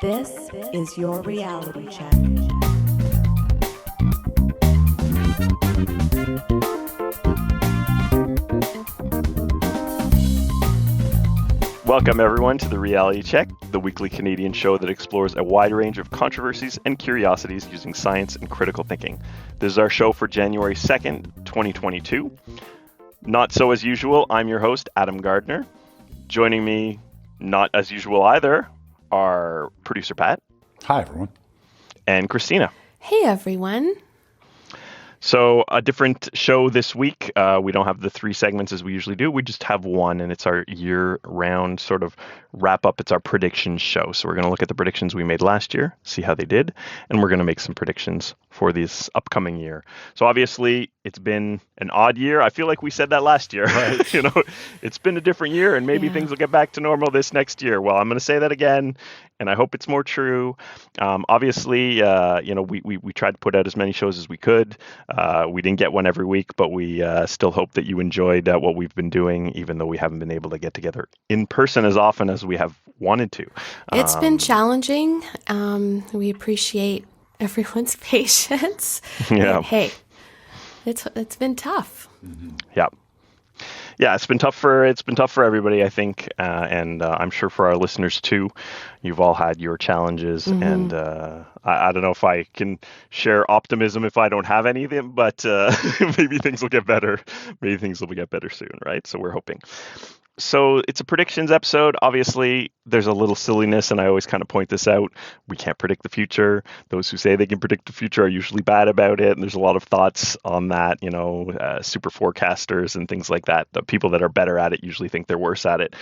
This is your reality check. Welcome, everyone, to the Reality Check, the weekly Canadian show that explores a wide range of controversies and curiosities using science and critical thinking. This is our show for January 2nd, 2022. Not so as usual, I'm your host, Adam Gardner. Joining me, not as usual either, are producer Pat. Hi, everyone. And Cristina. Hey, everyone. So a different show this week. We don't have the three segments as we usually do. We just have one, and it's our year-round sort of wrap-up. It's our predictions show. So we're going to look at the predictions we made last year, see how they did, and we're going to make some predictions for this upcoming year. So obviously, it's been an odd year. I feel like we said that last year. Right. It's been a different year, and maybe things will get back to normal this next year. Well, I'm going to say that again, and I hope it's more true. Obviously, we tried to put out as many shows as we could. We didn't get one every week, but we still hope that you enjoyed what we've been doing, even though we haven't been able to get together in person as often as we have wanted to. It's been challenging. We appreciate everyone's patience. Yeah. And, hey, it's been tough. Yeah. Yeah, it's been tough for everybody, I think, and I'm sure for our listeners too. You've all had your challenges, and I don't know if I can share optimism if I don't have any of them, but maybe things will get better. Maybe things will get better soon, right? So we're hoping. So it's a predictions episode. Obviously, there's a little silliness, and I always kind of point this out. We can't predict the future. Those who say they can predict the future are usually bad about it, and there's a lot of thoughts on that, super forecasters and things like that. The people that are better at it usually think they're worse at it.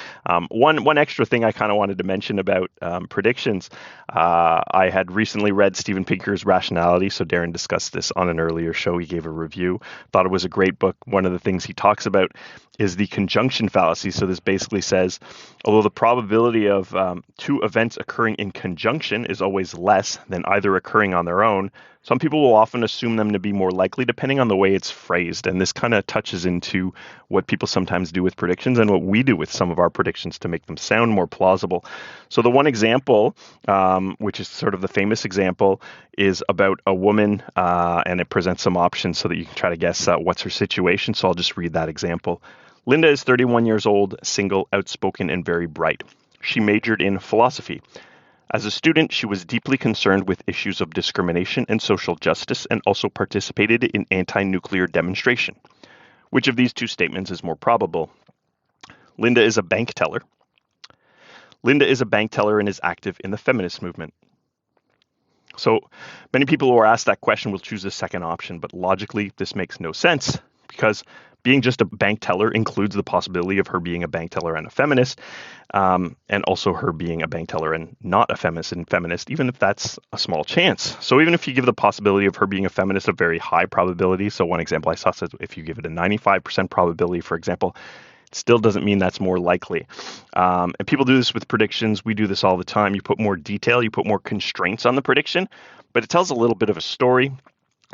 One extra thing I kind of wanted to mention about predictions, I had recently read Steven Pinker's Rationality, so Darren discussed this on an earlier show. He gave a review. Thought it was a great book. One of the things he talks about is the Conjunction Fallacy. So this basically says, although the probability of two events occurring in conjunction is always less than either occurring on their own, some people will often assume them to be more likely depending on the way it's phrased. And this kind of touches into what people sometimes do with predictions and what we do with some of our predictions to make them sound more plausible. So the one example, which is sort of the famous example, is about a woman, and it presents some options so that you can try to guess what's her situation. So I'll just read that example. Linda is 31 years old, single, outspoken, and very bright. She majored in philosophy. As a student, she was deeply concerned with issues of discrimination and social justice and also participated in anti-nuclear demonstration. Which of these two statements is more probable? Linda is a bank teller. Linda is a bank teller and is active in the feminist movement. So many people who are asked that question will choose the second option, but logically this makes no sense because being just a bank teller includes the possibility of her being a bank teller and a feminist, and also her being a bank teller and not a feminist, even if that's a small chance. So even if you give the possibility of her being a feminist a very high probability, so one example I saw says if you give it a 95% probability, for example, it still doesn't mean that's more likely. And people do this with predictions. We do this all the time. You put more detail, you put more constraints on the prediction, but it tells a little bit of a story,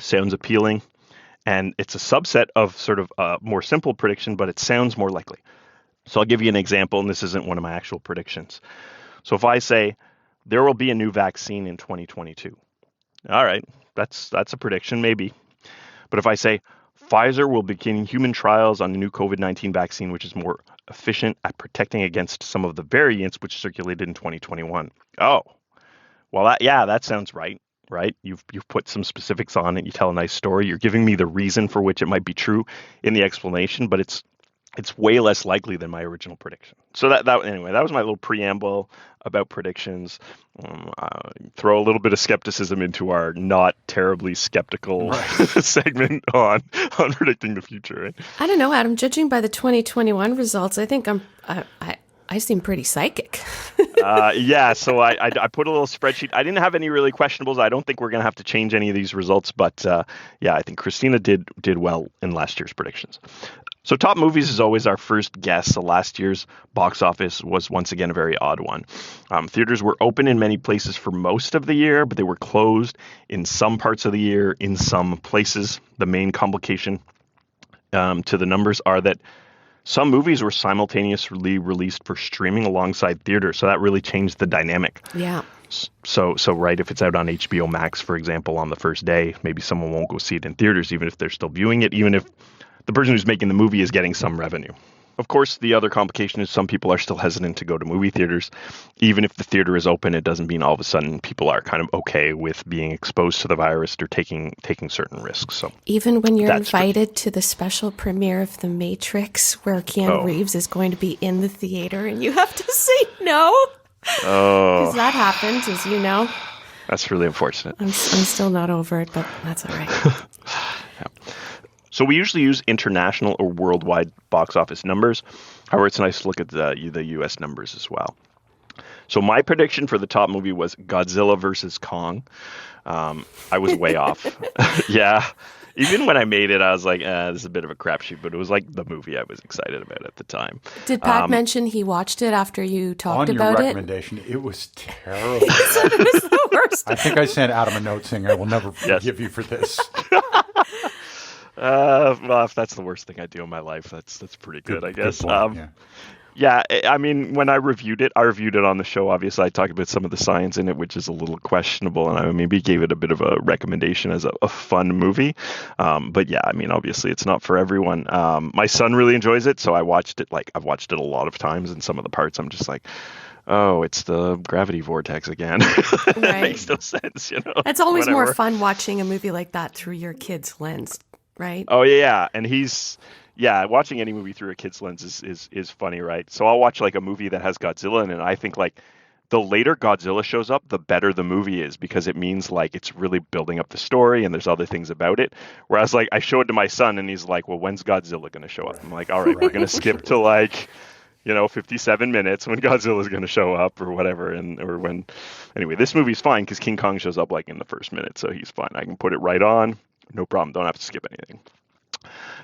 sounds appealing, and it's a subset of sort of a more simple prediction, but it sounds more likely. So I'll give you an example, and this isn't one of my actual predictions. So if I say, there will be a new vaccine in 2022. All right, that's a prediction, maybe. But if I say, Pfizer will begin human trials on the new COVID-19 vaccine, which is more efficient at protecting against some of the variants which circulated in 2021. Oh, well, that sounds right. Right? You've put some specifics on it. You tell a nice story. You're giving me the reason for which it might be true in the explanation, but it's way less likely than my original prediction. So that was my little preamble about predictions. Throw a little bit of skepticism into our not terribly skeptical segment on predicting the future. Right? I don't know, Adam. Judging by the 2021 results, I think I seem pretty psychic. So I put a little spreadsheet. I didn't have any really questionables. I don't think we're going to have to change any of these results, but I think Cristina did well in last year's predictions. So top movies is always our first guess. So last year's box office was once again a very odd one. Theaters were open in many places for most of the year, but they were closed in some parts of the year, in some places. The main complication to the numbers are that some movies were simultaneously released for streaming alongside theaters, so that really changed the dynamic. Yeah. So right, if it's out on HBO Max, for example, on the first day, maybe someone won't go see it in theaters, even if they're still viewing it, even if the person who's making the movie is getting some revenue. Of course, the other complication is some people are still hesitant to go to movie theaters. Even if the theater is open, it doesn't mean all of a sudden people are kind of okay with being exposed to the virus or taking certain risks. So even when you're invited to the special premiere of The Matrix, where Keanu Reeves is going to be in the theater, and you have to say no. Because that happens, as you know. That's really unfortunate. I'm still not over it, but that's all right. Yeah. So we usually use international or worldwide box office numbers. However, it's nice to look at the U.S. numbers as well. So my prediction for the top movie was Godzilla versus Kong. I was way off. Yeah. Even when I made it, I was like, this is a bit of a crapshoot, but it was like the movie I was excited about at the time. Did Pat mention he watched it after you talked about it? On your recommendation, it was terrible. He said it was the worst. I think I sent Adam a note saying, I will never forgive you for this. Well, if that's the worst thing I do in my life, that's pretty good, I guess. Good point, yeah. Yeah, I mean, when I reviewed it on the show. Obviously, I talked about some of the science in it, which is a little questionable, and I maybe gave it a bit of a recommendation as a fun movie. But yeah, I mean, obviously, it's not for everyone. My son really enjoys it, so I've watched it a lot of times, and some of the parts I'm just like, oh, it's the gravity vortex again. Right. It makes no sense, you know. It's always more fun watching a movie like that through your kid's lens, right? Oh, yeah, and watching any movie through a kid's lens is funny, right? So I'll watch like a movie that has Godzilla in it, and I think like the later Godzilla shows up, the better the movie is, because it means like it's really building up the story and there's other things about it. Whereas like I show it to my son and he's like, well, when's Godzilla going to show up? I'm like, all right, we're going to skip to like, 57 minutes when Godzilla's going to show up or whatever. Anyway, this movie's fine because King Kong shows up like in the first minute. So he's fine. I can put it right on. No problem. Don't have to skip anything.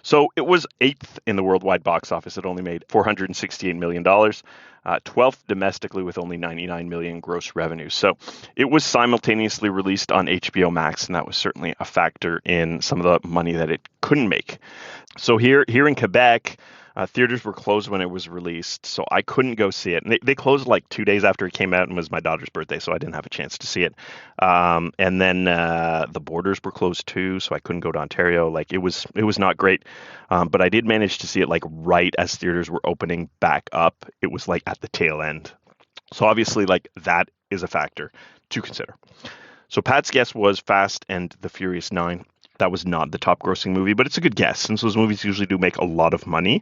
So it was 8th in the worldwide box office. It only made $468 million, 12th domestically with only $99 million gross revenue. So it was simultaneously released on HBO Max, and that was certainly a factor in some of the money that it couldn't make. So here in Quebec, theaters were closed when it was released, so I couldn't go see it. And they closed like 2 days after it came out, and it was my daughter's birthday, so I didn't have a chance to see it. And then the borders were closed too, so I couldn't go to Ontario. Like it was not great, but I did manage to see it like right as theaters were opening back up. It was like at the tail end. So obviously, like that is a factor to consider. So Pat's guess was Fast and the Furious 9. That was not the top grossing movie, but it's a good guess since those movies usually do make a lot of money.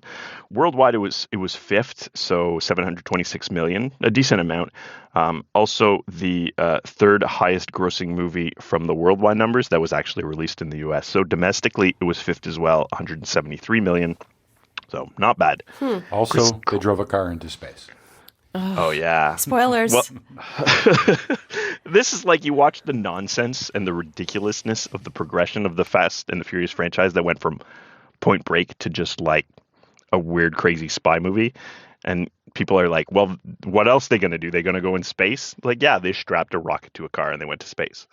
Worldwide, it was 5th, so $726 million, a decent amount. Also, the third highest grossing movie from the worldwide numbers that was actually released in the U.S. So domestically, it was 5th as well, $173 million. So not bad. Also, they drove a car into space. Oh, yeah. Spoilers. Well, this is like you watch the nonsense and the ridiculousness of the progression of the Fast and the Furious franchise that went from Point Break to just like a weird, crazy spy movie. And people are like, well, what else are they going to do? They're going to go in space? Like, yeah, they strapped a rocket to a car and they went to space.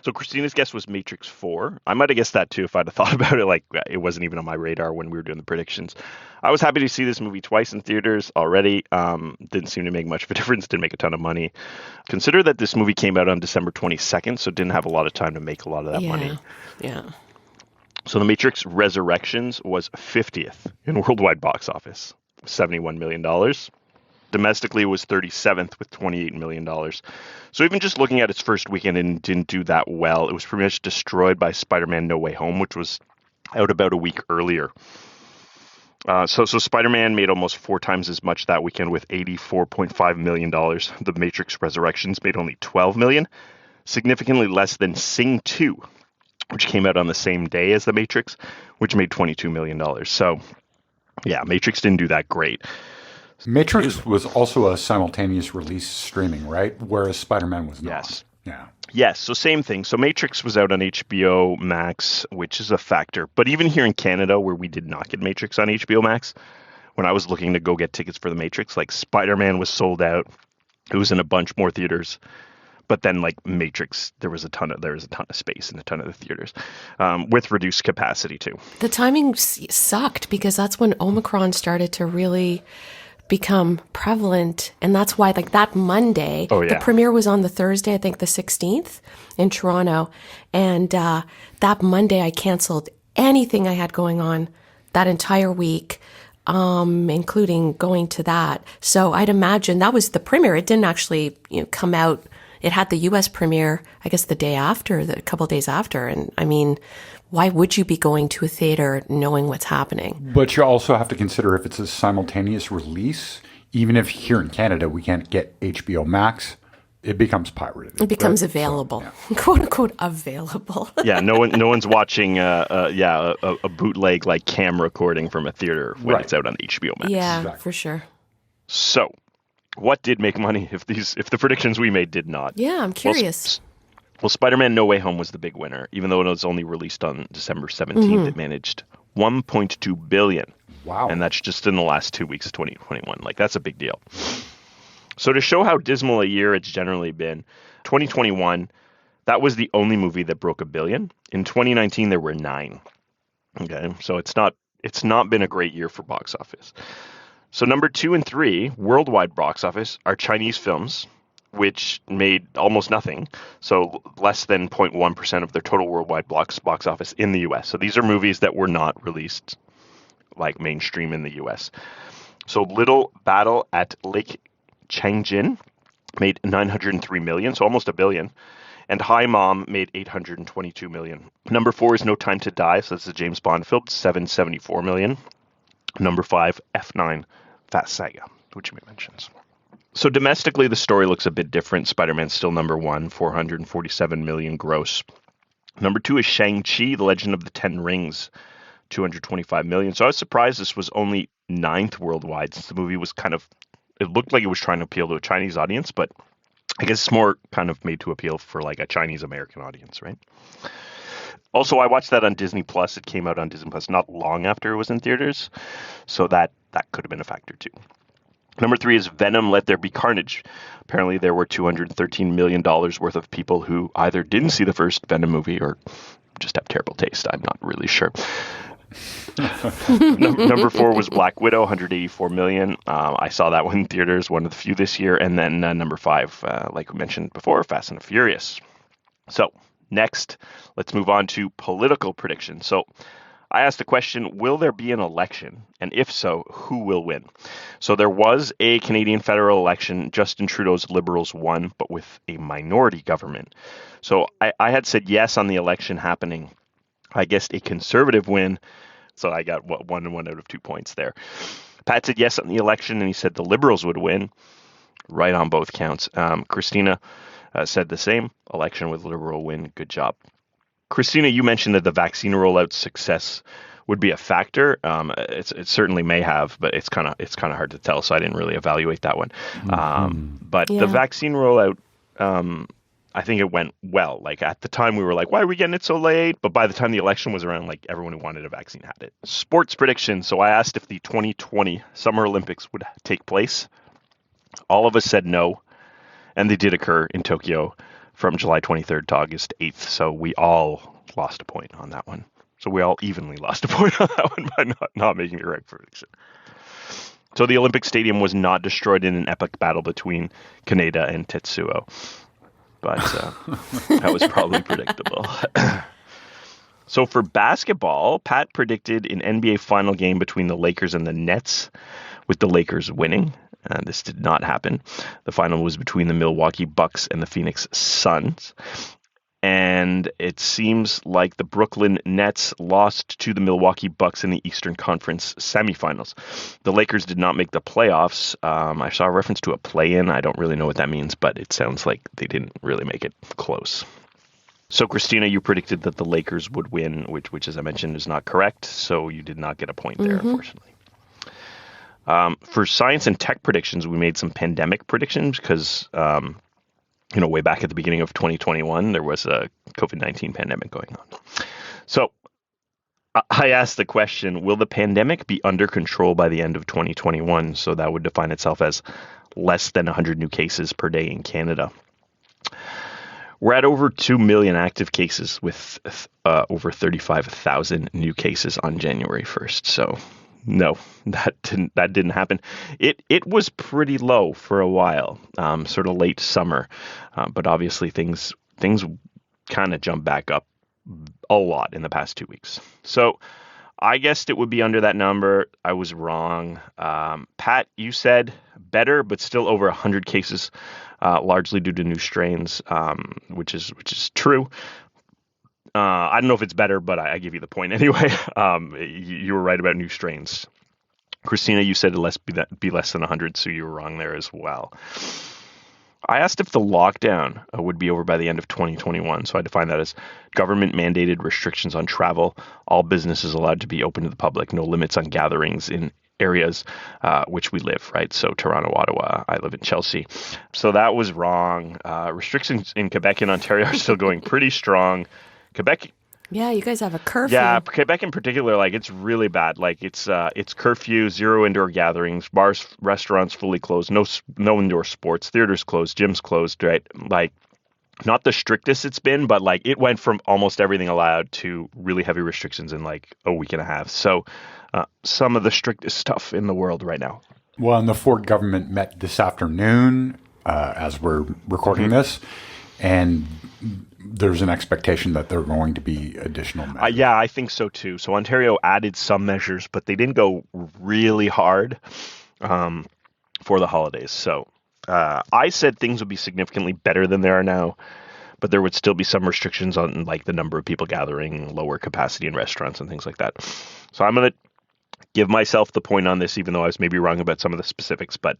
So Christina's guess was Matrix 4. I might have guessed that too if I'd have thought about it. Like, it wasn't even on my radar when we were doing the predictions. I was happy to see this movie twice in theaters already. Didn't seem to make much of a difference. Didn't make a ton of money. Consider that this movie came out on December 22nd, so didn't have a lot of time to make a lot of that money. Yeah. So The Matrix Resurrections was 50th in worldwide box office, $71 million. Domestically, it was 37th with $28 million. So even just looking at its first weekend, it didn't do that well. It was pretty much destroyed by Spider-Man No Way Home, which was out about a week earlier. So Spider-Man made almost 4 times as much that weekend with $84.5 million. The Matrix Resurrections made only $12 million, significantly less than Sing 2, which came out on the same day as The Matrix, which made $22 million. So yeah, Matrix didn't do that great. Matrix was also a simultaneous release streaming, right? Whereas Spider-Man was not. Yes. Yeah. Yes, so same thing. So Matrix was out on HBO Max, which is a factor. But even here in Canada, where we did not get Matrix on HBO Max, when I was looking to go get tickets for the Matrix, like Spider-Man was sold out. It was in a bunch more theaters. But then like Matrix, there was a ton of space in a ton of the theaters with reduced capacity too. The timing sucked because that's when Omicron started to really become prevalent. And that's why, like, that Monday, the premiere was on the Thursday, I think the 16th in Toronto. And that Monday, I canceled anything I had going on that entire week, including going to that. So I'd imagine that was the premiere. It didn't actually come out. It had the U.S. premiere, I guess, the day after, a couple of days after. And I mean, why would you be going to a theater knowing what's happening? But you also have to consider if it's a simultaneous release, even if here in Canada we can't get HBO Max, it becomes pirated. It becomes available, quote unquote, available. Yeah, no one's watching a bootleg like cam recording from a theater when it's out on HBO Max. Yeah, for sure. So, what did make money if the predictions we made did not? Yeah, I'm curious. Well, Spider-Man No Way Home was the big winner. Even though it was only released on December 17th, it managed $1.2 billion. Wow. And that's just in the last 2 weeks of 2021. Like, that's a big deal. So to show how dismal a year it's generally been, 2021, that was the only movie that broke $1 billion. In 2019, there were 9. Okay, so it's not been a great year for box office. So number 2 and 3, worldwide box office, are Chinese films, which made almost nothing, so less than 0.1% of their total worldwide box office in the U.S. So these are movies that were not released like mainstream in the U.S. So Little Battle at Lake Changjin made $903 million, so almost $1 billion. And Hi Mom made $822 million. Number 4 is No Time to Die, so that's a James Bond film, $774 million. Number 5, F9, Fast Saga, which we mentioned. So domestically, the story looks a bit different. Spider-Man's still number 1, $447 million gross. Number 2 is Shang-Chi, The Legend of the Ten Rings, $225 million. So I was surprised this was only 9th worldwide, since the movie was it looked like it was trying to appeal to a Chinese audience, but I guess it's more kind of made to appeal for like a Chinese-American audience, right? Also, I watched that on Disney Plus. It came out on Disney Plus not long after it was in theaters, so that could have been a factor too. Number 3 is Venom, Let There Be Carnage. Apparently, there were $213 million worth of people who either didn't see the first Venom movie or just have terrible taste. I'm not really sure. Number 4 was Black Widow, $184 million. I saw that one in theaters, one of the few this year. And then number 5, like we mentioned before, Fast and the Furious. So next, let's move on to political predictions. So I asked the question, will there be an election? And if so, who will win? So there was a Canadian federal election. Justin Trudeau's Liberals won, but with a minority government. So I had said yes on the election happening. I guessed a Conservative win. So I got 1 out of 2 points there. Pat said yes on the election, and he said the Liberals would win. Right on both counts. Cristina said the same. Election with Liberal win. Good job. Cristina, you mentioned that the vaccine rollout success would be a factor. It certainly may have, but it's kind of hard to tell. So I didn't really evaluate that one. The vaccine rollout, I think it went well. Like at the time we were like, why are we getting it so late? But by the time the election was around, like everyone who wanted a vaccine had it. Sports prediction. So I asked if the 2020 Summer Olympics would take place. All of us said no. And they did occur in Tokyo from July 23rd to August 8th. So we all lost a point on that one. So we all evenly lost a point on that one by not making the right prediction. So the Olympic Stadium was not destroyed in an epic battle between Kaneda and Tetsuo. But that was probably predictable. So for basketball, Pat predicted an NBA final game between the Lakers and the Nets, with the Lakers winning. This did not happen. The final was between the Milwaukee Bucks and the Phoenix Suns. And it seems like the Brooklyn Nets lost to the Milwaukee Bucks in the Eastern Conference semifinals. The Lakers did not make the playoffs. I saw a reference to a play-in. I don't really know what that means, but it sounds like they didn't really make it close. So, Cristina, you predicted that the Lakers would win, which as I mentioned, is not correct. So you did not get a point there, unfortunately. For science and tech predictions, we made some pandemic predictions because way back at the beginning of 2021, there was a COVID-19 pandemic going on. So I asked the question, will the pandemic be under control by the end of 2021? So that would define itself as less than 100 new cases per day in Canada. We're at over 2 million active cases with over 35,000 new cases on January 1st. So No, that didn't happen. It was pretty low for a while, sort of late summer, but obviously things kind of jumped back up a lot in the past 2 weeks. So I guessed it would be under that number. I was wrong. Pat, you said better, but still over 100 cases, largely due to new strains, which is true. I don't know if it's better, but I give you the point anyway. You were right about new strains. Cristina, you said be less than 100, so you were wrong there as well. I asked if the lockdown would be over by the end of 2021, so I defined that as government-mandated restrictions on travel, all businesses allowed to be open to the public, no limits on gatherings in areas which we live, right? So Toronto, Ottawa, I live in Chelsea. So that was wrong. Restrictions in Quebec and Ontario are still going pretty strong. Quebec... Yeah, you guys have a curfew. Yeah, Quebec in particular, like it's really bad. Like it's curfew, 0 indoor gatherings, bars, restaurants fully closed, no indoor sports, theaters closed, gyms closed, right? Like not the strictest it's been, but like it went from almost everything allowed to really heavy restrictions in like a week and a half. So some of the strictest stuff in the world right now. Well, and the Ford government met this afternoon as we're recording this, and there's an expectation that there are going to be additional measures. Yeah, I think so too. So Ontario added some measures, but they didn't go really hard for the holidays. So I said things would be significantly better than they are now, but there would still be some restrictions on like the number of people gathering, lower capacity in restaurants and things like that. So I'm going to give myself the point on this, even though I was maybe wrong about some of the specifics, but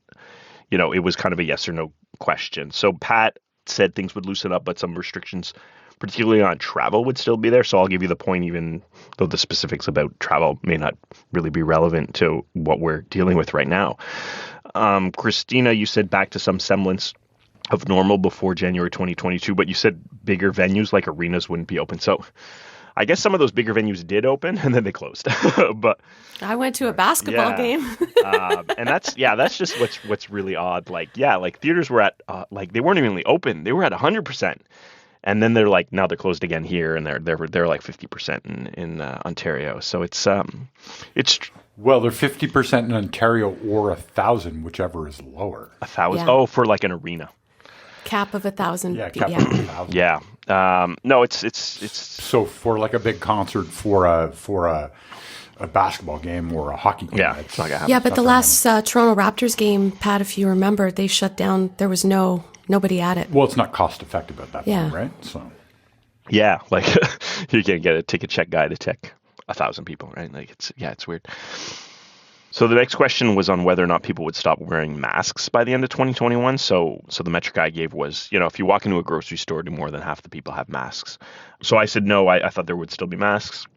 it was kind of a yes or no question. So Pat said things would loosen up, but some restrictions, particularly on travel, would still be there. So I'll give you the point, even though the specifics about travel may not really be relevant to what we're dealing with right now. Cristina, you said back to some semblance of normal before January 2022, but you said bigger venues like arenas wouldn't be open. So I guess some of those bigger venues did open and then they closed. But I went to a basketball game. And that's just what's really odd. Like theaters were at they weren't even really open. They were at 100%. And then they're like, now they're closed again here, and they're like 50% in Ontario. So it's well, they're 50% in Ontario or 1,000, whichever is lower. 1,000? Yeah. Oh, for like an arena. Cap of 1,000. Yeah, cap of 1,000. Yeah. No, it's so for like a big concert for a basketball game or a hockey game. Yeah, it's not gonna happen. Yeah, but the last Toronto Raptors game, Pat, if you remember, they shut down. There was nobody at it. Well, it's not cost effective at that point, right? So yeah, like you can't get a ticket check guy to check 1,000 people, right? Like it's weird. So the next question was on whether or not people would stop wearing masks by the end of 2021. So the metric I gave was, if you walk into a grocery store, do more than half the people have masks? So I said no. I thought there would still be masks.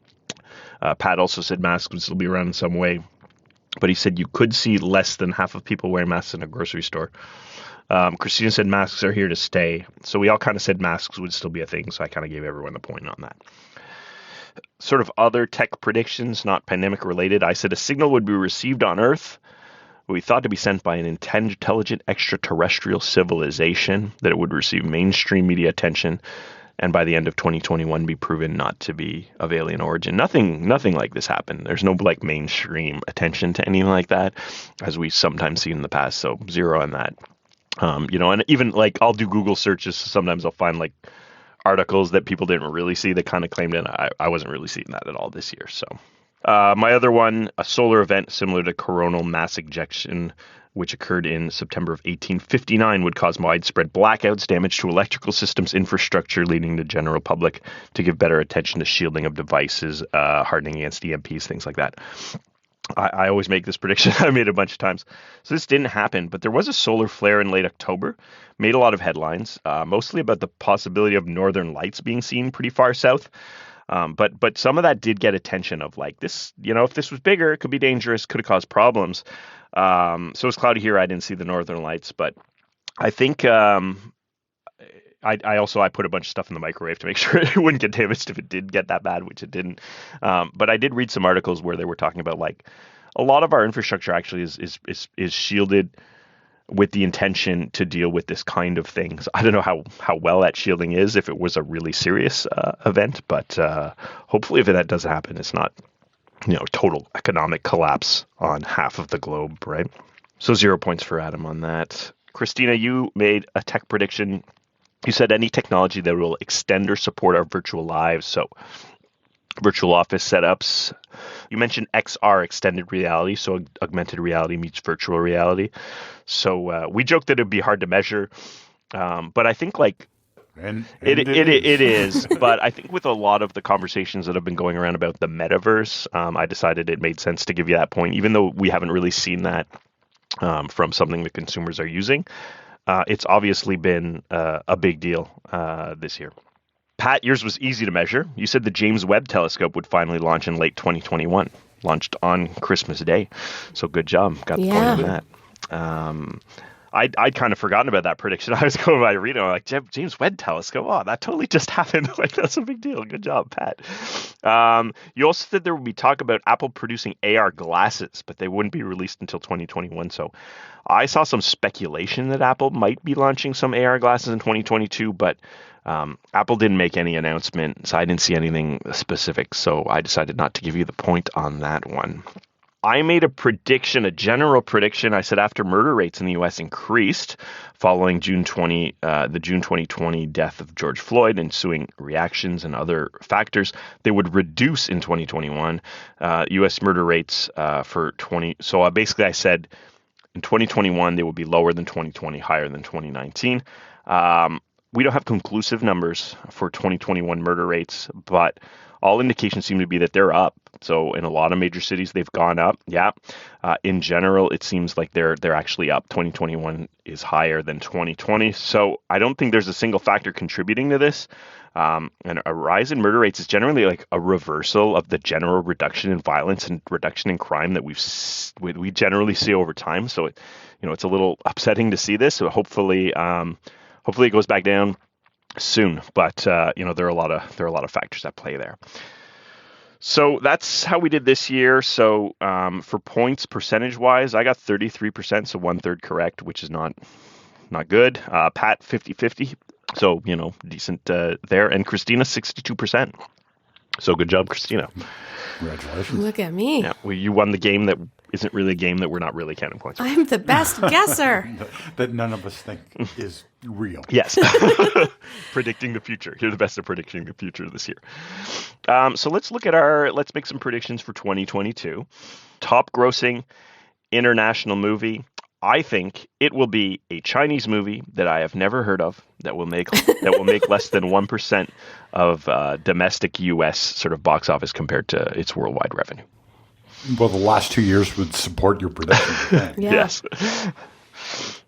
Pat also said masks would still be around in some way, but he said you could see less than half of people wearing masks in a grocery store. Cristina said masks are here to stay. So we all kind of said masks would still be a thing. So I kind of gave everyone the point on that. Sort of other tech predictions, not pandemic related. I said a signal would be received on Earth, what we thought to be sent by an intelligent extraterrestrial civilization, that it would receive mainstream media attention, and by the end of 2021 be proven not to be of alien origin. Nothing like this happened. There's no like mainstream attention to anything like that, as we sometimes see in the past. So 0 on that. And even like I'll do Google searches. So sometimes I'll find like articles that people didn't really see that kind of claimed it. I wasn't really seeing that at all this year. So my other one, a solar event similar to coronal mass ejection, which occurred in September of 1859, would cause widespread blackouts, damage to electrical systems, infrastructure, leading the general public to give better attention to shielding of devices, hardening against EMPs, things like that. I always make this prediction. I made it a bunch of times. So this didn't happen, but there was a solar flare in late October, made a lot of headlines, mostly about the possibility of northern lights being seen pretty far south. But some of that did get attention of like this, if this was bigger, it could be dangerous, could have caused problems. So it was cloudy here. I didn't see the northern lights, but I think I put a bunch of stuff in the microwave to make sure it wouldn't get damaged if it did get that bad, which it didn't. But I did read some articles where they were talking about like a lot of our infrastructure actually is shielded with the intention to deal with this kind of things. I don't know how well that shielding is if it was a really serious event, but hopefully if that does happen, it's not total economic collapse on half of the globe, right? So 0 points for Adam on that. Cristina, you made a tech prediction. You said any technology that will extend or support our virtual lives. So virtual office setups. You mentioned XR, extended reality. So augmented reality meets virtual reality. So we joked that it'd be hard to measure. But I think it is. But I think with a lot of the conversations that have been going around about the metaverse, I decided it made sense to give you that point, even though we haven't really seen that from something that consumers are using. It's obviously been a big deal this year. Pat, yours was easy to measure. You said the James Webb telescope would finally launch in late 2021, launched on Christmas Day. So good job. Got the point on that. I'd kind of forgotten about that prediction. I was going by reading, like, James Webb telescope. Oh, that totally just happened. Like, that's a big deal. Good job, Pat. You also said there would be talk about Apple producing AR glasses, but they wouldn't be released until 2021. So I saw some speculation that Apple might be launching some AR glasses in 2022, but Apple didn't make any announcement, so I didn't see anything specific. So I decided not to give you the point on that one. I made a prediction, a general prediction. I said after murder rates in the U.S. increased following the June 2020 death of George Floyd, ensuing reactions and other factors, they would reduce in 2021. U.S. murder rates for 20. So basically, I said in 2021 they will be lower than 2020, higher than 2019. We don't have conclusive numbers for 2021 murder rates, but all indications seem to be that they're up. So in a lot of major cities, they've gone up. Yeah. In general, it seems like they're actually up. 2021 is higher than 2020. So I don't think there's a single factor contributing to this. And a rise in murder rates is generally like a reversal of the general reduction in violence and reduction in crime that we generally see over time. So it's a little upsetting to see this. So hopefully it goes back down soon, but there are a lot of factors at play there. So that's how we did this year. So for points percentage wise, I got 33%, so 1/3 correct, which is not good. Pat 50-50, so decent there, and Cristina 62%. So good job, Cristina. Congratulations. Look at me. Yeah, you won the game that isn't really a game that we're not really counting points for. I'm the best guesser. That none of us think is real. Yes. Predicting the future. You're the best at predicting the future this year. So let's make some predictions for 2022. Top grossing international movie. I think it will be a Chinese movie that I have never heard of that will make less than 1% of domestic U.S. sort of box office compared to its worldwide revenue. Well, the last 2 years would support your prediction. Yeah. Yes.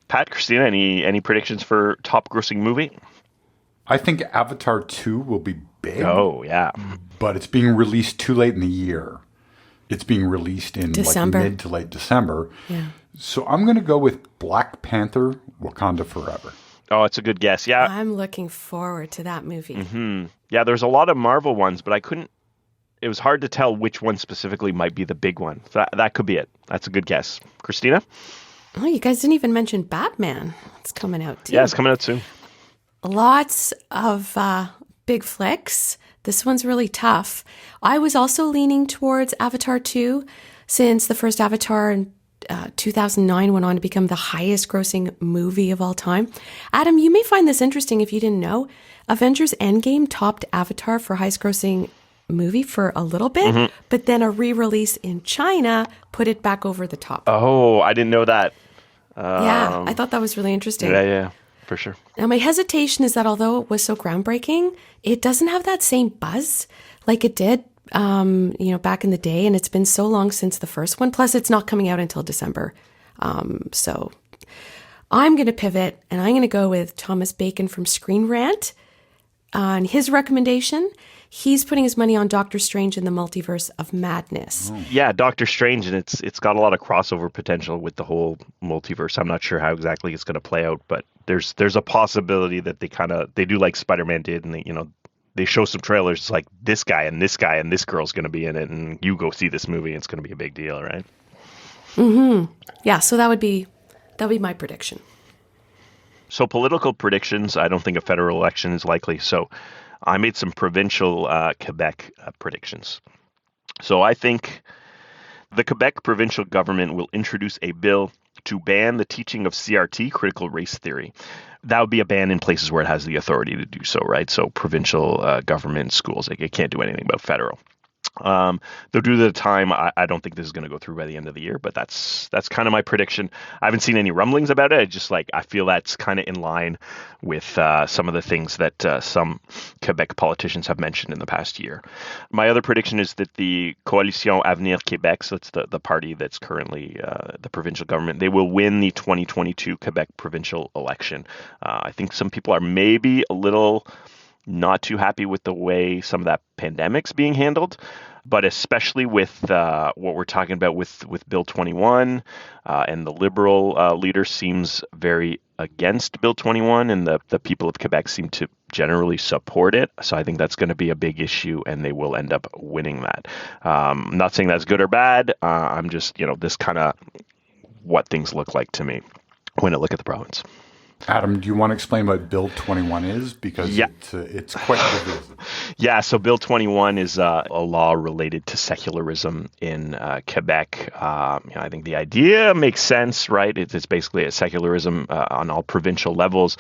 Pat, Cristina, any predictions for top grossing movie? I think Avatar 2 will be big. Oh, yeah. But it's being released too late in the year. It's being released in December. Like mid to late December. Yeah. So I'm going to go with Black Panther, Wakanda Forever. Oh, it's a good guess. Yeah. I'm looking forward to that movie. Mm-hmm. Yeah, there's a lot of Marvel ones, but it was hard to tell which one specifically might be the big one. So that could be it. That's a good guess. Cristina? Oh, you guys didn't even mention Batman. It's coming out too. Yeah, it's coming out soon. Lots of big flicks. This one's really tough. I was also leaning towards Avatar 2 since the first Avatar in 2009 went on to become the highest grossing movie of all time. Adam, you may find this interesting if you didn't know. Avengers Endgame topped Avatar for highest grossing movie for a little bit, but then a re-release in China put it back over the top. Oh, I didn't know that. Yeah, I thought that was really interesting. Yeah, for sure. Now, my hesitation is that although it was so groundbreaking, it doesn't have that same buzz like it did, back in the day. And it's been so long since the first one. Plus, it's not coming out until December. So I'm going to pivot and I'm going to go with Thomas Bacon from Screen Rant on his recommendation. He's putting his money on Doctor Strange in the Multiverse of Madness. Yeah, Doctor Strange, and it's got a lot of crossover potential with the whole multiverse. I'm not sure how exactly it's going to play out, but there's a possibility that they do like Spider-Man did, and they show some trailers. It's like this guy and this guy and this girl's going to be in it, and you go see this movie, and it's going to be a big deal, right? Mm-hmm. Yeah, so that would be my prediction. So political predictions, I don't think a federal election is likely. So I made some provincial Quebec predictions. So I think the Quebec provincial government will introduce a bill to ban the teaching of CRT, critical race theory. That would be a ban in places where it has the authority to do so, right? So provincial government schools, it can't do anything about federal. Though due to the time, I don't think this is going to go through by the end of the year, but that's kind of my prediction. I haven't seen any rumblings about it. I feel that's kind of in line with some of the things that some Quebec politicians have mentioned in the past year. My other prediction is that the Coalition Avenir Québec, so it's the party that's currently the provincial government, they will win the 2022 Quebec provincial election. I think some people are maybe a little not too happy with the way some of that pandemic's being handled, but especially with what we're talking about with Bill 21, and the Liberal leader seems very against Bill 21, and the people of Quebec seem to generally support it. So I think that's going to be a big issue, and they will end up winning that. I'm not saying that's good or bad. I'm just, this kind of what things look like to me when I look at the province. Adam, do you want to explain what Bill 21 is? Because it's quite divisive. Yeah, so Bill 21 is a law related to secularism in Quebec. I think the idea makes sense, right? It's basically a secularism on all provincial levels.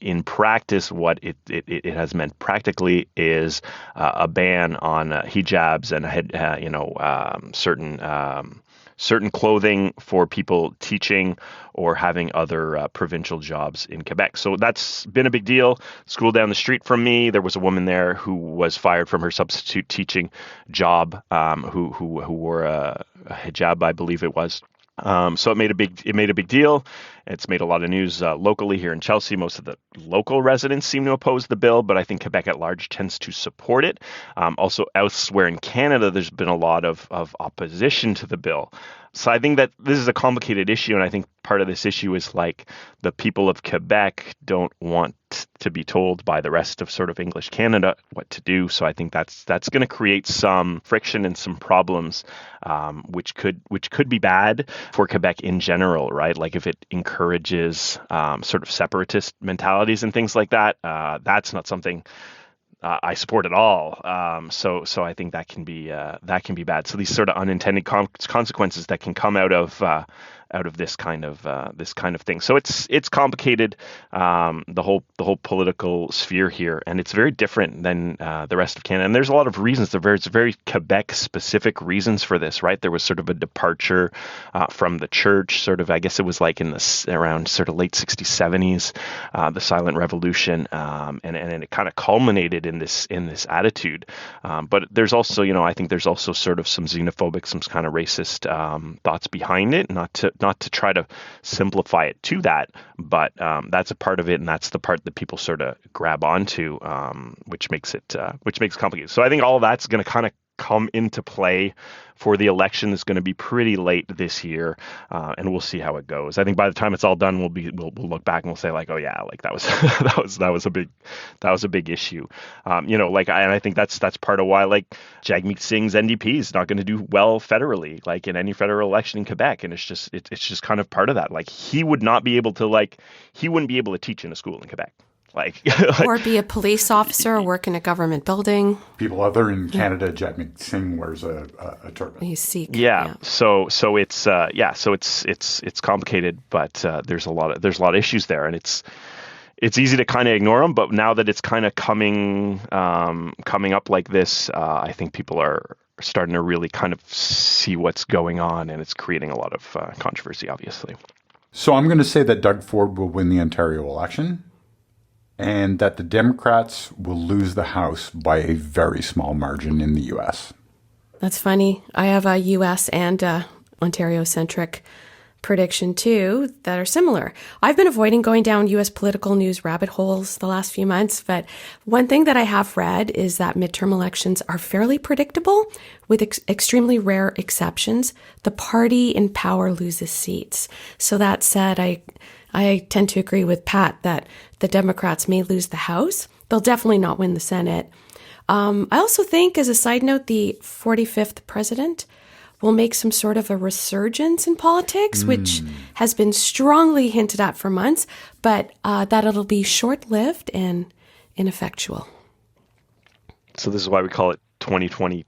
In practice, what it has meant practically is a ban on hijabs and certain clothing for people teaching or having other provincial jobs in Quebec. So that's been a big deal. School down the street from me, there was a woman there who was fired from her substitute teaching job, who wore a hijab, I believe it was. So it made a big deal. It's made a lot of news locally here in Chelsea. Most of the local residents seem to oppose the bill, but I think Quebec at large tends to support it. Also elsewhere in Canada, there's been a lot of opposition to the bill. So I think that this is a complicated issue, and I think part of this issue is like the people of Quebec don't want to be told by the rest of sort of English Canada what to do. So I think that's going to create some friction and some problems, which could be bad for Quebec in general, right? Like if it encourages sort of separatist mentalities and things like that, that's not something I support at all. So I think that can be bad. So these sort of unintended consequences that can come out of this kind of thing. So it's complicated, the whole political sphere here, and it's very different than the rest of Canada. And there's a lot of reasons. There's very Quebec specific reasons for this, right? There was sort of a departure from the church. Sort of, I guess it was like around sort of late 60s, 70s, the Silent Revolution, and it kind of culminated in this attitude. But there's also, I think there's also sort of some xenophobic, some kind of racist thoughts behind it. Not to try to simplify it to that, but that's a part of it, and that's the part that people sort of grab onto, which makes it complicated. So I think all of that's going to kind of come into play for the election that's going to be pretty late this year, and we'll see how it goes. I think by the time it's all done, we'll look back and we'll say like, oh yeah, like that was a big issue. I think that's part of why like Jagmeet Singh's NDP is not going to do well federally, like in any federal election in Quebec, and it's just kind of part of that. Like he wouldn't be able to teach in a school in Quebec. Or be a police officer or work in a government building. People other in Canada, Jagmeet Singh wears a turban. He's Sikh. Yeah. So it's complicated, but there's a lot of issues there, and it's easy to kind of ignore them. But now that it's kind of coming up like this, I think people are starting to really kind of see what's going on, and it's creating a lot of controversy, obviously. So I'm going to say that Doug Ford will win the Ontario election, and that the Democrats will lose the House by a very small margin in the U.S. That's funny. I have a U.S. and Ontario-centric prediction, too, that are similar. I've been avoiding going down U.S. political news rabbit holes the last few months, but one thing that I have read is that midterm elections are fairly predictable, with extremely rare exceptions. The party in power loses seats. So that said, I tend to agree with Pat that the Democrats may lose the House. They'll definitely not win the Senate. I also think, as a side note, the 45th president will make some sort of a resurgence in politics, which has been strongly hinted at for months, but that it'll be short-lived and ineffectual. So this is why we call it 2020.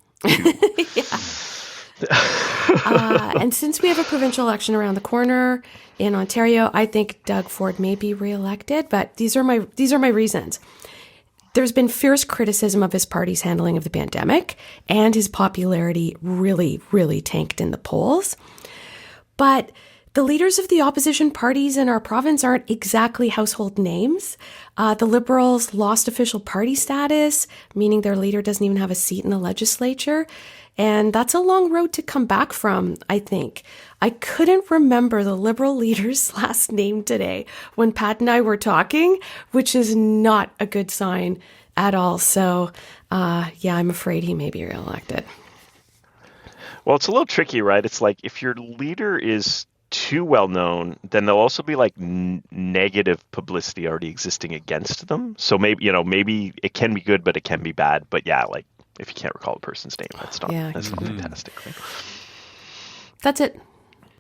And since we have a provincial election around the corner in Ontario, I think Doug Ford may be reelected, but these are my reasons. There's been fierce criticism of his party's handling of the pandemic, and his popularity really, really tanked in the polls. But the leaders of the opposition parties in our province aren't exactly household names. The Liberals lost official party status, meaning their leader doesn't even have a seat in the legislature. And that's a long road to come back from, I think. I couldn't remember the Liberal leader's last name today when Pat and I were talking, which is not a good sign at all. So, I'm afraid he may be reelected. Well, it's a little tricky, right? It's like if your leader is too well known, then there'll also be like negative publicity already existing against them. So maybe it can be good, but it can be bad. But yeah, like if you can't recall a person's name, that's not fantastic. Right? That's it.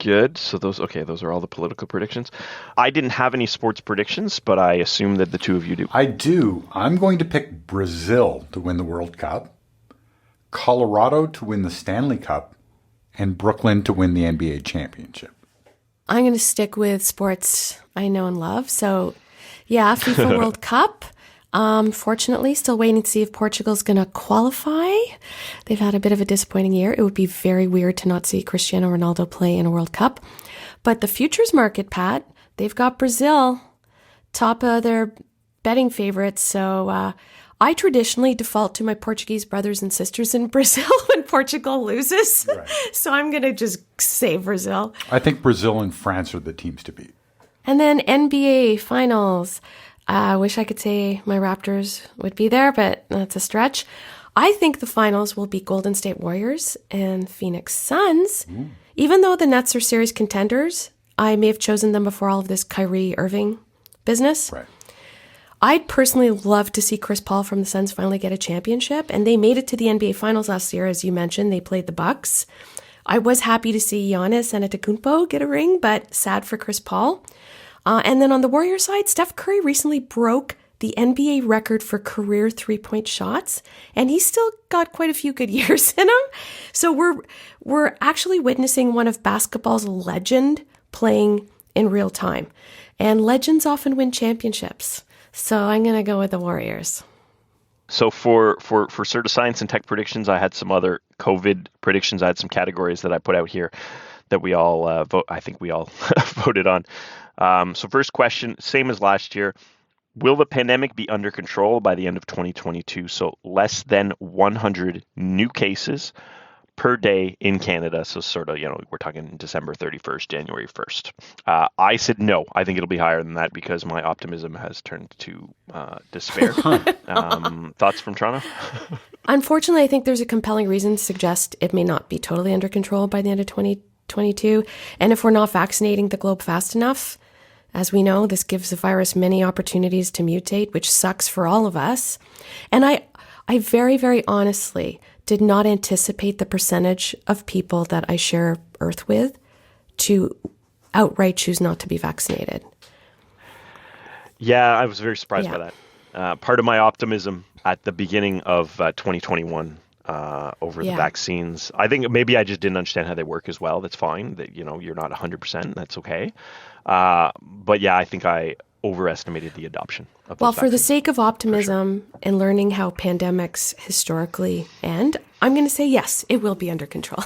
Good. So those are all the political predictions. I didn't have any sports predictions, but I assume that the two of you do. I do. I'm going to pick Brazil to win the World Cup, Colorado to win the Stanley Cup, and Brooklyn to win the NBA championship. I'm going to stick with sports I know and love. So, yeah, FIFA World Cup. Fortunately, still waiting to see if Portugal's going to qualify. They've had a bit of a disappointing year. It would be very weird to not see Cristiano Ronaldo play in a World Cup. But the futures market, Pat, they've got Brazil top of their betting favorites. So I traditionally default to my Portuguese brothers and sisters in Brazil when Portugal loses. Right. So I'm going to just say Brazil. I think Brazil and France are the teams to beat. And then NBA Finals. I wish I could say my Raptors would be there, but that's a stretch. I think the finals will be Golden State Warriors and Phoenix Suns. Ooh. Even though the Nets are series contenders, I may have chosen them before all of this Kyrie Irving business. Right. I'd personally love to see Chris Paul from the Suns finally get a championship, and they made it to the NBA Finals last year, as you mentioned. They played the Bucks. I was happy to see Giannis Antetokounmpo get a ring, but sad for Chris Paul. And then on the Warrior side, Steph Curry recently broke the NBA record for career three-point shots, and he's still got quite a few good years in him. So we're actually witnessing one of basketball's legend playing in real time. And legends often win championships. So I'm going to go with the Warriors. So for sort of science and tech predictions, I had some other COVID predictions. I had some categories that I put out here that we all I think we all voted on. So first question, same as last year. Will the pandemic be under control by the end of 2022? So less than 100 new cases per day in Canada. So sort of, we're talking December 31st, January 1st. I said no. I think it'll be higher than that because my optimism has turned to despair. Thoughts from Toronto? Unfortunately, I think there's a compelling reason to suggest it may not be totally under control by the end of 2022. And if we're not vaccinating the globe fast enough, as we know, this gives the virus many opportunities to mutate, which sucks for all of us. And I very, very honestly did not anticipate the percentage of people that I share Earth with to outright choose not to be vaccinated. Yeah, I was very surprised by that. Part of my optimism at the beginning of 2021 over the vaccines, I think maybe I just didn't understand how they work as well. That's fine. That you're not 100%. That's okay. But yeah, I think I overestimated the adoption of those for the sake of optimism and learning how pandemics historically end, I'm going to say yes, it will be under control.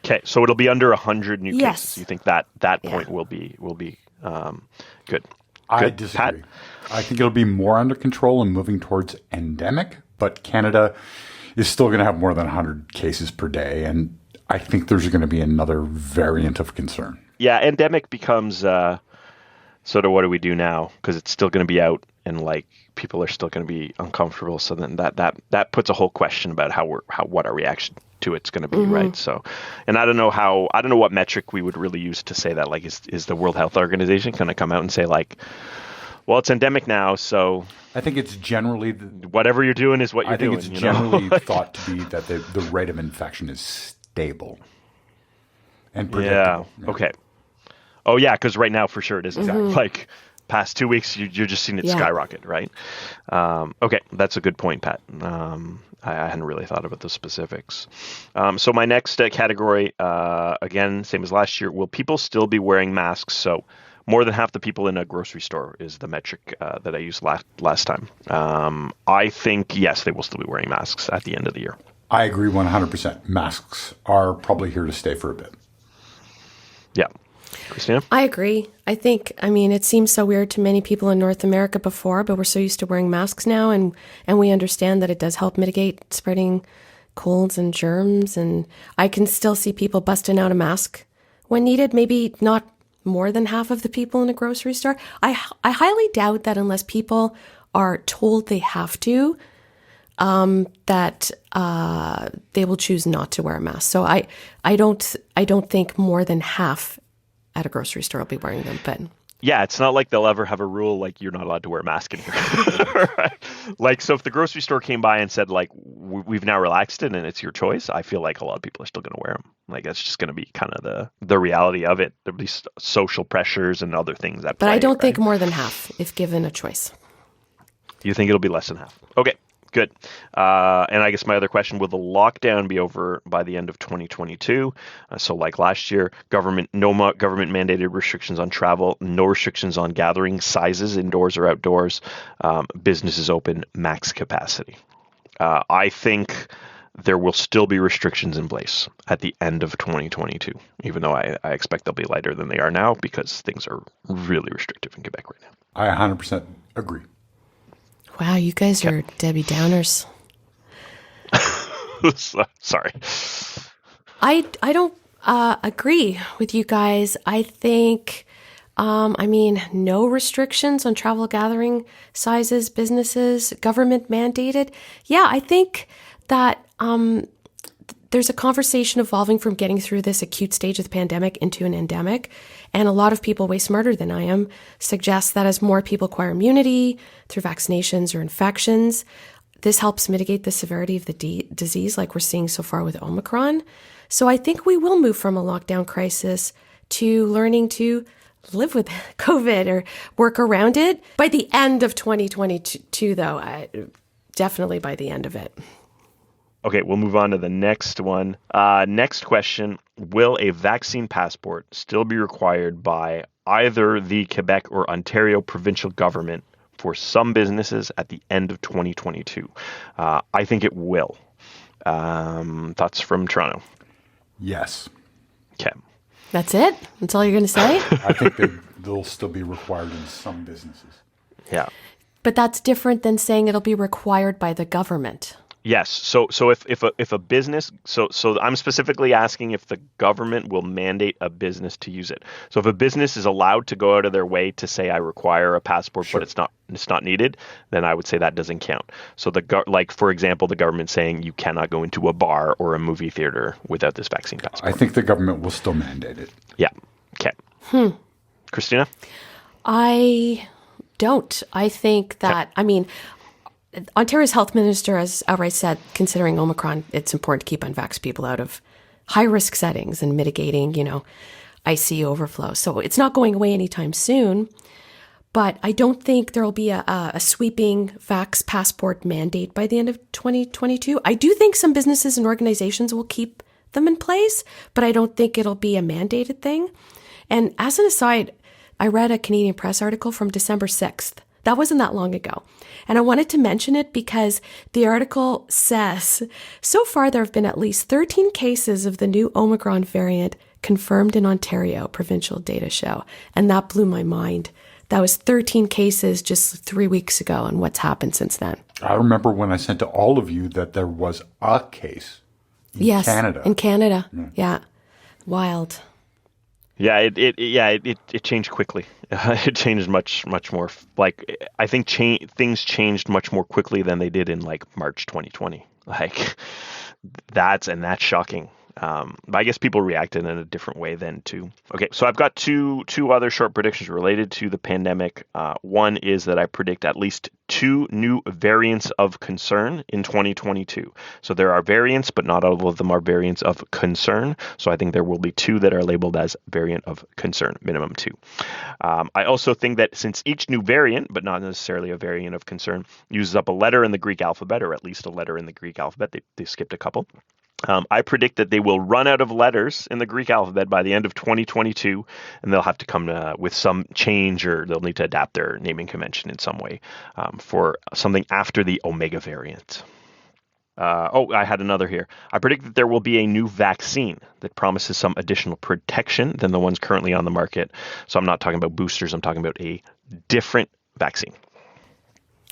Okay, so it'll be under 100 new cases. You think that point will be good? I disagree. Pat? I think it'll be more under control and moving towards endemic, but Canada is still going to have more than 100 cases per day, and I think there's going to be another variant of concern. Yeah, endemic becomes sort of what do we do now? Because it's still going to be out, and like people are still going to be uncomfortable. So then that puts a whole question about what our reaction to it's going to be, right? So, and I don't know what metric we would really use to say that. Like, is the World Health Organization going to come out and say like, well, it's endemic now, so I think it's generally whatever you're doing is what you're doing. I think it's generally thought to be that the rate of infection is stable and predictable. Yeah. Okay. Oh yeah, because right now for sure it is exactly like past 2 weeks, you're just seeing it skyrocket, right? Okay, that's a good point, Pat. I hadn't really thought about the specifics. So my next category, again, same as last year, will people still be wearing masks? So more than half the people in a grocery store is the metric that I used last time. I think, yes, they will still be wearing masks at the end of the year. I agree 100%. Masks are probably here to stay for a bit. Yeah. Cristina? I agree. It seems so weird to many people in North America before, but we're so used to wearing masks now, and we understand that it does help mitigate spreading colds and germs. And I can still see people busting out a mask when needed, maybe not more than half of the people in a grocery store. I highly doubt that unless people are told they have to, that they will choose not to wear a mask. So I don't think more than half at a grocery store will be wearing them. But yeah, it's not like they'll ever have a rule like you're not allowed to wear a mask in here. Right? Like, so if the grocery store came by and said like we've now relaxed it and it's your choice, I feel like a lot of people are still going to wear them. Like, that's just going to be kind of the reality of it. There'll be social pressures and other things that. But I don't think more than half if given a choice. You think it'll be less than half? Okay. Good. And I guess my other question, will the lockdown be over by the end of 2022? So like last year, government mandated restrictions on travel, no restrictions on gathering sizes, indoors or outdoors, businesses open, max capacity. I think there will still be restrictions in place at the end of 2022, even though I expect they'll be lighter than they are now because things are really restrictive in Quebec right now. I 100% agree. Wow, you guys are Debbie Downers. Sorry. I don't agree with you guys. I think, no restrictions on travel gathering sizes, businesses, government mandated. Yeah, I think that there's a conversation evolving from getting through this acute stage of the pandemic into an endemic. And a lot of people way smarter than I am suggest that as more people acquire immunity through vaccinations or infections, this helps mitigate the severity of the disease like we're seeing so far with Omicron. So I think we will move from a lockdown crisis to learning to live with COVID or work around it by the end of 2022, though. Definitely by the end of it. Okay, we'll move on to the next one. Next question, will a vaccine passport still be required by either the Quebec or Ontario provincial government for some businesses at the end of 2022? I think it will. Thoughts from Toronto? Yes. Okay. That's it? That's all you're going to say? I think they'll still be required in some businesses. Yeah. But that's different than saying it'll be required by the government. Yes. So if a business, so I'm specifically asking if the government will mandate a business to use it. So if a business is allowed to go out of their way to say I require a passport, sure, but it's not needed, then I would say that doesn't count. So like for example, the government saying you cannot go into a bar or a movie theater without this vaccine passport. I think the government will still mandate it. Yeah. Okay. Cristina? I don't. I think that, Ontario's health minister has outright said, considering Omicron, it's important to keep unvaxxed people out of high-risk settings and mitigating, ICU overflow. So it's not going away anytime soon. But I don't think there will be a sweeping vax passport mandate by the end of 2022. I do think some businesses and organizations will keep them in place, but I don't think it'll be a mandated thing. And as an aside, I read a Canadian Press article from December 6th. That wasn't that long ago. And I wanted to mention it because the article says, so far there have been at least 13 cases of the new Omicron variant confirmed in Ontario, provincial data show. And that blew my mind. That was 13 cases just 3 weeks ago, and what's happened since then. I remember when I sent to all of you that there was a case in Canada. In Canada. Yeah. Wild. Yeah, it changed quickly. It changed much more. Like, I think things changed much more quickly than they did in like March 2020. Like that's shocking. But I guess people reacted in a different way then too. Okay, so I've got two other short predictions related to the pandemic. One is that I predict at least 2 new variants of concern in 2022. So there are variants, but not all of them are variants of concern. So I think there will be 2 that are labeled as variant of concern, minimum 2. I also think that since each new variant, but not necessarily a variant of concern, uses up a letter in the Greek alphabet, or at least a letter in the Greek alphabet, they skipped a couple. I predict that they will run out of letters in the Greek alphabet by the end of 2022, and they'll have to come with some change, or they'll need to adapt their naming convention in some way for something after the Omega variant. I had another here. I predict that there will be a new vaccine that promises some additional protection than the ones currently on the market. So I'm not talking about boosters. I'm talking about a different vaccine.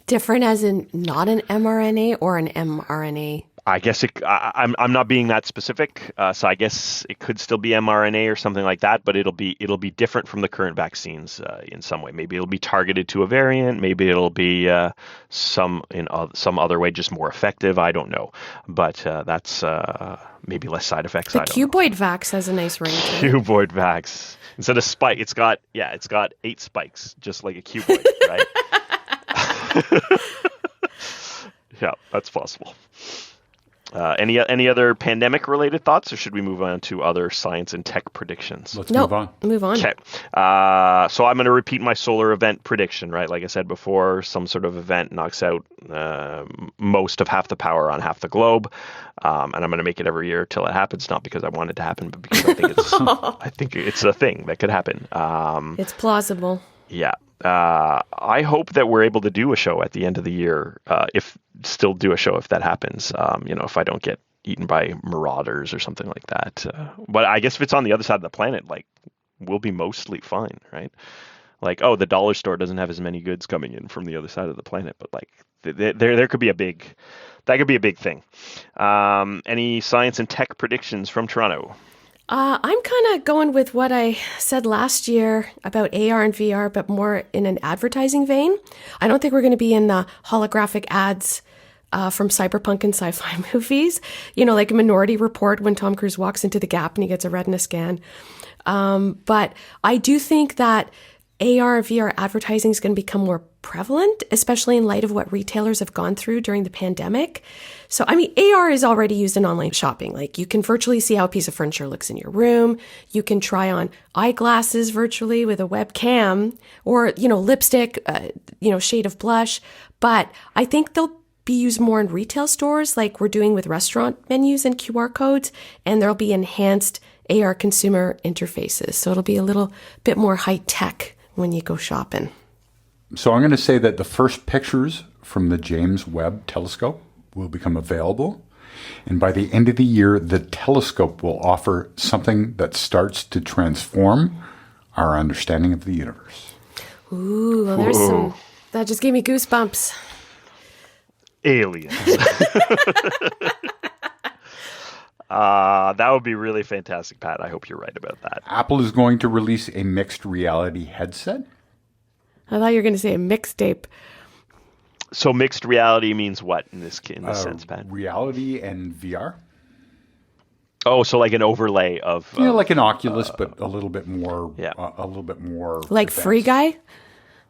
Different as in not an mRNA or an mRNA? I guess I'm not being that specific, so I guess it could still be mRNA or something like that, but it'll be different from the current vaccines in some way. Maybe it'll be targeted to a variant. Maybe it'll be some other way, just more effective. I don't know, but that's maybe less side effects. The cuboid vax has a nice ring to it. Cuboid vax, instead of spike, it's got 8 spikes, just like a cuboid, right? Yeah, that's possible. Any other pandemic related thoughts, or should we move on to other science and tech predictions? Let's move on. Okay. So I'm going to repeat my solar event prediction, right? Like I said before, some sort of event knocks out most of half the power on half the globe. And I'm going to make it every year till it happens, not because I want it to happen, but because I think it's a thing that could happen. It's plausible. Yeah. I hope that we're able to do a show at the end of the year, if that happens, if I don't get eaten by marauders or something like that. But I guess if it's on the other side of the planet, like, we'll be mostly fine, right? Like, the dollar store doesn't have as many goods coming in from the other side of the planet, but like, there could be that could be a big thing. Any science and tech predictions from Toronto? I'm kind of going with what I said last year about AR and VR, but more in an advertising vein. I don't think we're going to be in the holographic ads from cyberpunk and sci-fi movies, like a Minority Report when Tom Cruise walks into the Gap and he gets a retina scan. But I do think that AR and VR advertising is going to become more prevalent, especially in light of what retailers have gone through during the pandemic. So, AR is already used in online shopping. Like, you can virtually see how a piece of furniture looks in your room. You can try on eyeglasses virtually with a webcam, or, lipstick, shade of blush. But I think they'll be used more in retail stores, like we're doing with restaurant menus and QR codes, and there'll be enhanced AR consumer interfaces. So it'll be a little bit more high tech when you go shopping. So I'm going to say that the first pictures from the James Webb telescope will become available. And by the end of the year, the telescope will offer something that starts to transform our understanding of the universe. Ooh, well, there's some... That just gave me goosebumps. Aliens. That would be really fantastic, Pat. I hope you're right about that. Apple is going to release a mixed reality headset. I thought you were going to say a mixtape. So mixed reality means what in this sense, Pat? Reality and VR. Oh, so like an overlay of like an Oculus, but a little bit more. Yeah. A little bit more. Like advanced. Free Guy.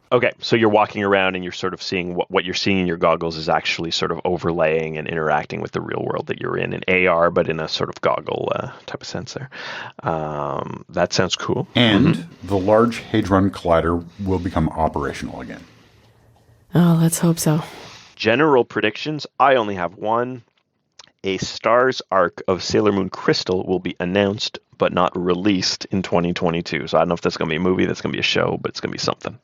Okay, so you're walking around and you're sort of seeing what you're seeing in your goggles is actually sort of overlaying and interacting with the real world that you're in AR, but in a sort of goggle type of sense there. That sounds cool. And the Large Hadron Collider will become operational again. Oh, let's hope so. General predictions. I only have one. A star's arc of Sailor Moon Crystal will be announced, but not released in 2022. So I don't know if that's going to be a movie, that's going to be a show, but it's going to be something.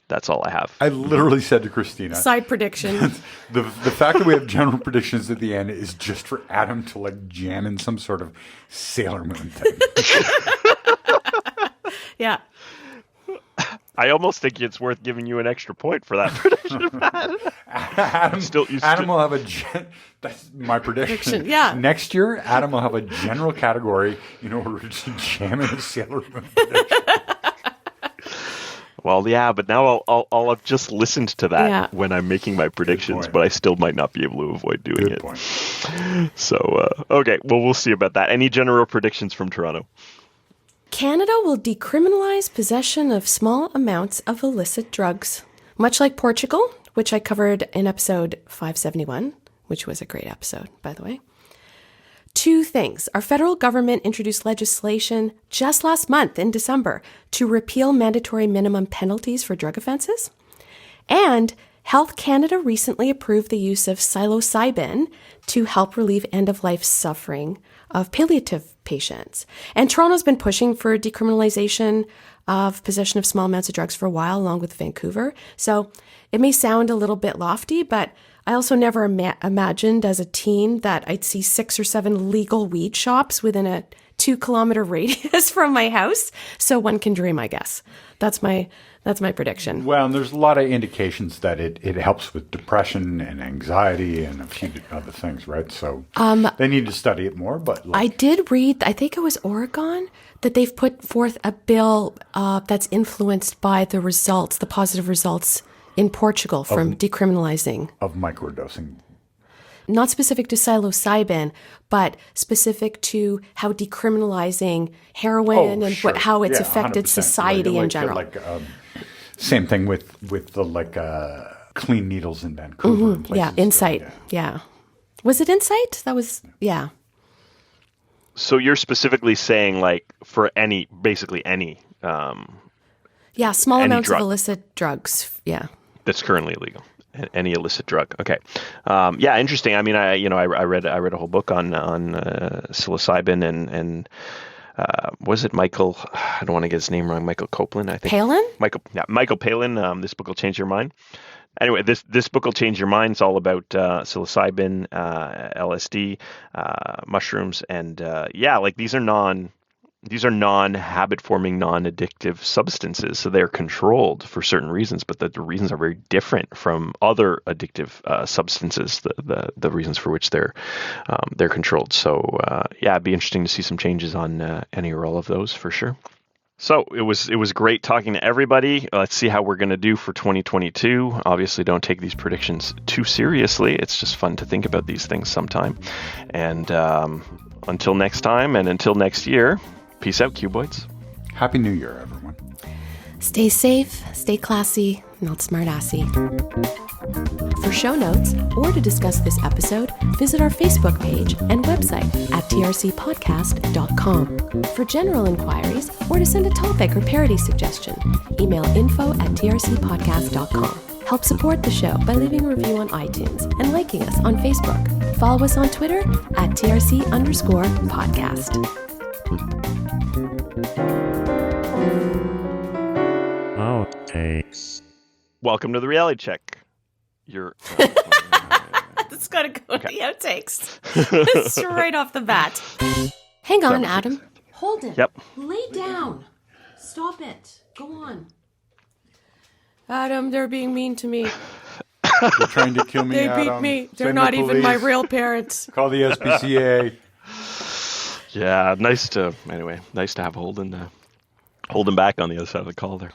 That's all I have. I literally said to Cristina, side prediction. the fact that we have general predictions at the end is just for Adam to like jam in some sort of Sailor Moon thing. Yeah. I almost think it's worth giving you an extra point for that prediction. Adam will have that's my prediction. Yeah. Next year, Adam will have a general category in order to jam in a Sailor Moon prediction. Well, yeah, but now I'll have just listened to that when I'm making my predictions, but I still might not be able to avoid doing it. Point. So, okay, well, we'll see about that. Any general predictions from Toronto? Canada will decriminalize possession of small amounts of illicit drugs, much like Portugal, which I covered in episode 571, which was a great episode, by the way. 2 things. Our federal government introduced legislation just last month in December to repeal mandatory minimum penalties for drug offenses. And Health Canada recently approved the use of psilocybin to help relieve end-of-life suffering of palliative patients. And Toronto's been pushing for decriminalization of possession of small amounts of drugs for a while, along with Vancouver. So it may sound a little bit lofty, but I also never imagined as a teen that I'd see 6 or 7 legal weed shops within a 2-kilometer radius from my house. So one can dream, I guess. That's my prediction. Well, and there's a lot of indications that it helps with depression and anxiety and a few other things, right? So they need to study it more. But I did read, I think it was Oregon, that they've put forth a bill that's influenced by the results, the positive results in Portugal from decriminalizing. Of microdosing. Not specific to psilocybin, but specific to how decriminalizing heroin and how it's affected 100%. Society in general. Same thing with the clean needles in Vancouver. Mm-hmm. Yeah, Insight. Yeah. Was it Insight? That was, yeah. So you're specifically saying for basically any. Small amounts of illicit drugs. Yeah. That's currently illegal. Any illicit drug. Okay. Interesting. I mean, I read a whole book on psilocybin and was it Michael? I don't want to get his name wrong. Michael Copeland, I think. Palin? Michael Palin. This book will change your mind. Anyway, this book will change your mind. It's all about psilocybin, LSD, mushrooms, and these are non-habit-forming, non-addictive substances, so they're controlled for certain reasons, but the reasons are very different from other addictive substances. The reasons for which they're controlled. So it'd be interesting to see some changes on any or all of those for sure. So it was great talking to everybody. Let's see how we're going to do for 2022. Obviously, don't take these predictions too seriously. It's just fun to think about these things sometime. And until next time, and until next year. Peace out, cuboids. Happy New Year, everyone. Stay safe, stay classy, not smartassy. For show notes or to discuss this episode, visit our Facebook page and website at trcpodcast.com. For general inquiries or to send a topic or parody suggestion, email info@trcpodcast.com. Help support the show by leaving a review on iTunes and liking us on Facebook. Follow us on Twitter at @TRC_podcast. Outtakes. Welcome to the reality check. That's got to go in the outtakes. It's right off the bat. Hang on, Adam. Hold it. Yep. Lay down. Stop it. Go on. Adam, they're being mean to me. They're trying to kill me, They Adam. beat me. They're Send not the even my police. real parents. Call the SPCA. Yeah, nice to have Holden back on the other side of the call there.